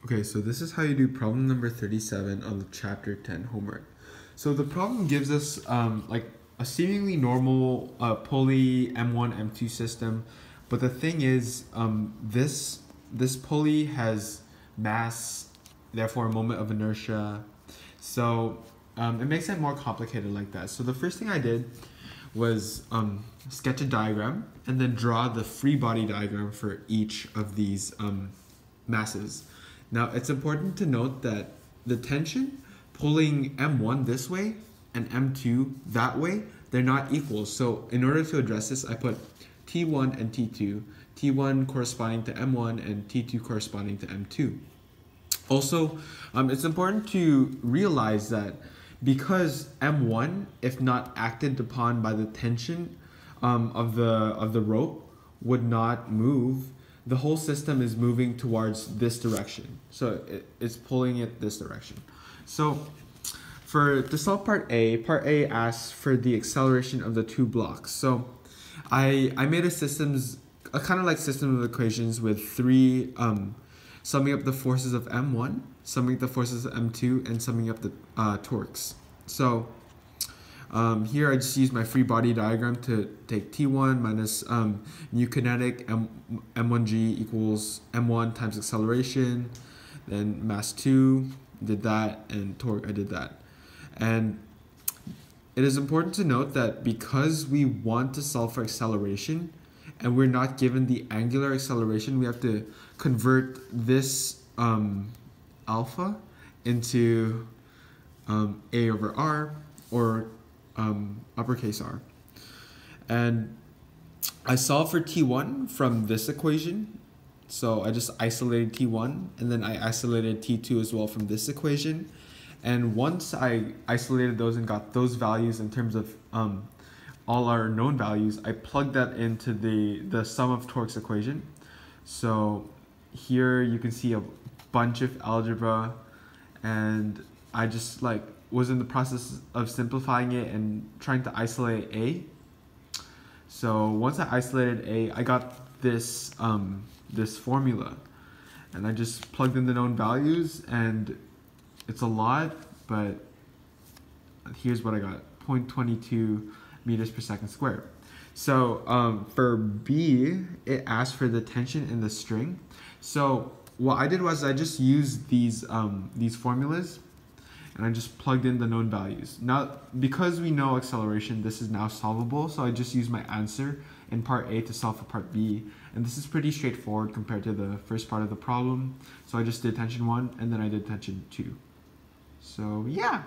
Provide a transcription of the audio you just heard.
Okay, so this is how you do problem number 37 on the chapter 10 homework. So the problem gives us like a seemingly normal pulley M1, M2 system, but the thing is this pulley has mass, therefore a moment of inertia. So it makes it more complicated like that. So the first thing I did was sketch a diagram and then draw the free body diagram for each of these masses. Now, it's important to note that the tension pulling M1 this way and M2 that way, they're not equal. So in order to address this, I put T1 and T2, T1 corresponding to M1 and T2 corresponding to M2. Also, it's important to realize that because M1, if not acted upon by the tension of the rope, would not move, the whole system is moving towards this direction. So it's pulling it this direction. So to solve part A asks for the acceleration of the two blocks. So I made a kind of like system of equations with three summing up the forces of M1, summing up the forces of M2, and summing up the torques. So here I just use my free body diagram to take T1 minus mu kinetic M1G equals M1 times acceleration, then mass 2, did that, and torque, I did that. And it is important to note that because we want to solve for acceleration and we're not given the angular acceleration, we have to convert this alpha into A over R, or uppercase R. And I solved for T1 from this equation. So I just isolated T1 and then I isolated T2 as well from this equation. And once I isolated those and got those values in terms of all our known values, I plugged that into the sum of torques equation. So here you can see a bunch of algebra, and I just was in the process of simplifying it and trying to isolate A. So once I isolated A, I got this this formula, and I just plugged in the known values, and it's a lot, but here's what I got: 0.22 meters per second squared. So for B, it asked for the tension in the string. So what I did was I just used these formulas, and I just plugged in the known values. Now, because we know acceleration, this is now solvable, so I just used my answer in part A to solve for part B. And this is pretty straightforward compared to the first part of the problem. So I just did tension 1, and then I did tension 2. So yeah.